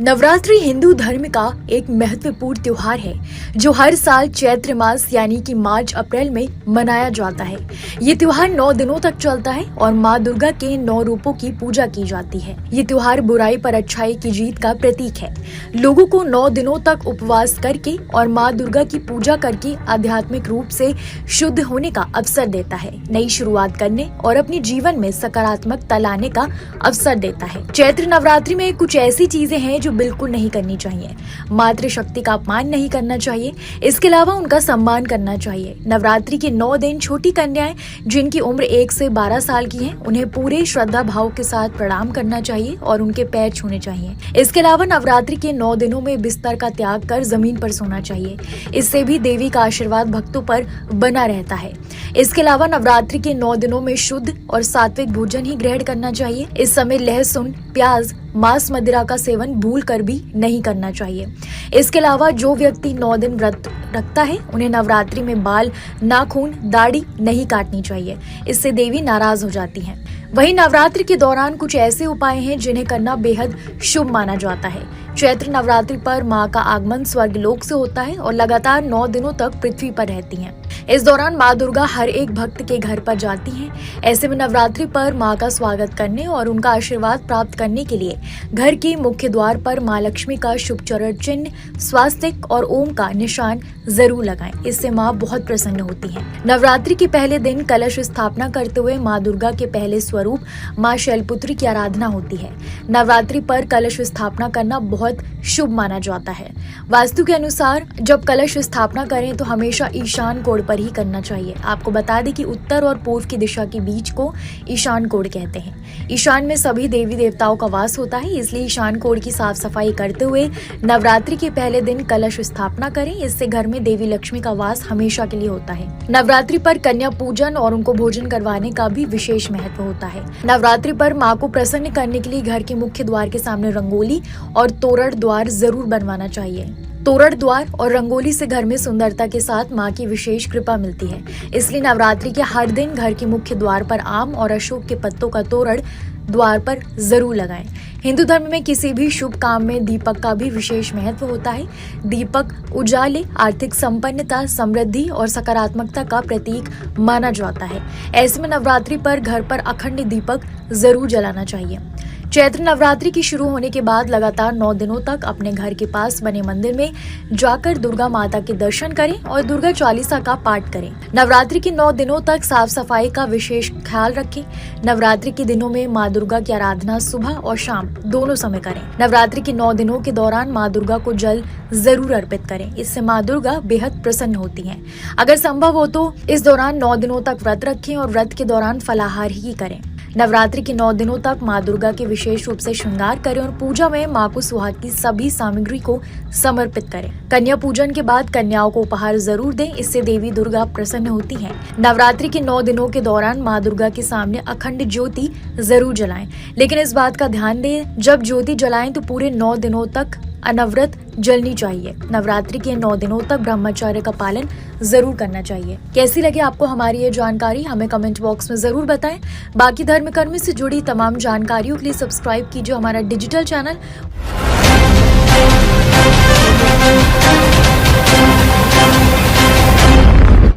नवरात्रि हिंदू धर्म का एक महत्वपूर्ण त्योहार है जो हर साल चैत्र मास यानी कि मार्च अप्रैल में मनाया जाता है। ये त्योहार 9 दिनों तक चलता है और माँ दुर्गा के 9 रूपों की पूजा की जाती है। ये त्योहार बुराई पर अच्छाई की जीत का प्रतीक है। लोगों को 9 दिनों तक उपवास करके और माँ दुर्गा की पूजा करके आध्यात्मिक रूप से शुद्ध होने का अवसर देता है, नई शुरुआत करने और अपने जीवन में सकारात्मकता लाने का अवसर देता है। चैत्र नवरात्रि में कुछ ऐसी चीजें हैं जो बिल्कुल नहीं करनी चाहिए। मातृशक्ति का अपमान नहीं करना चाहिए, इसके अलावा उनका सम्मान करना चाहिए। नवरात्रि के 9 दिन छोटी कन्याएं जिनकी उम्र 1 से 12 साल की है, उन्हें पूरे श्रद्धा भाव के साथ प्रणाम करना चाहिए और उनके पैर छूने चाहिए। इसके अलावा नवरात्रि के 9 दिनों में बिस्तर का त्याग कर जमीन पर सोना चाहिए। इससे भी देवी का आशीर्वाद भक्तों पर बना रहता है। इसके अलावा नवरात्रि के 9 दिनों में शुद्ध और सात्विक भोजन ही ग्रहण करना चाहिए। इस समय लहसुन, प्याज, मांस, मदिरा का सेवन भूल कर भी नहीं करना चाहिए। इसके अलावा जो व्यक्ति 9 दिन व्रत रखता है, उन्हें नवरात्रि में बाल, नाखून, दाढ़ी नहीं काटनी चाहिए। इससे देवी नाराज हो जाती हैं। वहीं नवरात्रि के दौरान कुछ ऐसे उपाय हैं जिन्हें करना बेहद शुभ माना जाता है। चैत्र नवरात्रि पर मां का आगमन स्वर्गलोक से होता है और लगातार 9 दिनों तक पृथ्वी पर रहती हैं। इस दौरान मां दुर्गा हर एक भक्त के घर पर जाती हैं। ऐसे में नवरात्रि पर मां का स्वागत करने और उनका आशीर्वाद प्राप्त करने के लिए घर के मुख्य द्वार पर मां लक्ष्मी का शुभ चरण चिन्ह, स्वास्तिक और ओम का निशान जरूर लगाएं। इससे मां बहुत प्रसन्न होती हैं। नवरात्रि के पहले दिन कलश स्थापना करते हुए मां दुर्गा के पहले स्वरूप मां शैलपुत्री की आराधना होती है। नवरात्रि पर कलश स्थापना करना बहुत शुभ माना जाता है। वास्तु के अनुसार जब कलश स्थापना करें तो हमेशा ईशान कोण पर ही करना चाहिए। आपको बता दें कि उत्तर और पूर्व की दिशा के बीच को ईशान कोण कहते हैं। ईशान में सभी देवी देवताओं का वास होता है, इसलिए ईशान कोण की साफ सफाई करते हुए नवरात्रि के पहले दिन कलश स्थापना करें। इससे घर में देवी लक्ष्मी का वास हमेशा के लिए होता है। नवरात्रि पर कन्या पूजन और उनको भोजन करवाने का भी विशेष महत्व होता है। नवरात्रि पर मां को प्रसन्न करने के लिए घर के मुख्य द्वार के सामने रंगोली और तोरण द्वार जरूर बनवाना चाहिए। तोरण द्वार और रंगोली से घर में सुंदरता के साथ मां की विशेष कृपा मिलती है। इसलिए नवरात्रि के हर दिन घर के मुख्य द्वार पर आम और अशोक के पत्तों का तोरण द्वार पर जरूर लगाएं। हिंदू धर्म में किसी भी शुभ काम में दीपक का भी विशेष महत्व होता है। दीपक उजाले, आर्थिक संपन्नता, समृद्धि और सकारात्मकता का प्रतीक माना जाता है। ऐसे में नवरात्रि पर घर पर अखंड दीपक जरूर जलाना चाहिए। चैत्र नवरात्रि की शुरू होने के बाद लगातार 9 दिनों तक अपने घर के पास बने मंदिर में जाकर दुर्गा माता के दर्शन करें और दुर्गा चालीसा का पाठ करें। नवरात्रि के 9 दिनों तक साफ सफाई का विशेष ख्याल रखें। नवरात्रि के दिनों में माँ दुर्गा की आराधना सुबह और शाम दोनों समय करें। नवरात्रि के 9 दिनों के दौरान माँ दुर्गा को जल जरूर अर्पित करें। इससे माँ दुर्गा बेहद प्रसन्न होती हैं। अगर संभव हो तो इस दौरान 9 दिनों तक व्रत रखें और व्रत के दौरान फलाहार ही करें। नवरात्रि के 9 दिनों तक माँ दुर्गा के विशेष रूप से श्रृंगार करें और पूजा में माँ को सुहाग की सभी सामग्री को समर्पित करें। कन्या पूजन के बाद कन्याओं को उपहार जरूर दें, इससे देवी दुर्गा प्रसन्न होती हैं। नवरात्रि के 9 दिनों के दौरान माँ दुर्गा के सामने अखंड ज्योति जरूर जलाएं, लेकिन इस बात का ध्यान दें, जब ज्योति जलाएं तो पूरे 9 दिनों तक अनवरत जलनी चाहिए। नवरात्रि के 9 दिनों तक ब्रह्मचर्य का पालन जरूर करना चाहिए। कैसी लगे आपको हमारी ये जानकारी, हमें कमेंट बॉक्स में जरूर बताएं। बाकी धर्म कर्म से जुड़ी तमाम जानकारियों के लिए सब्सक्राइब कीजिए हमारा डिजिटल चैनल।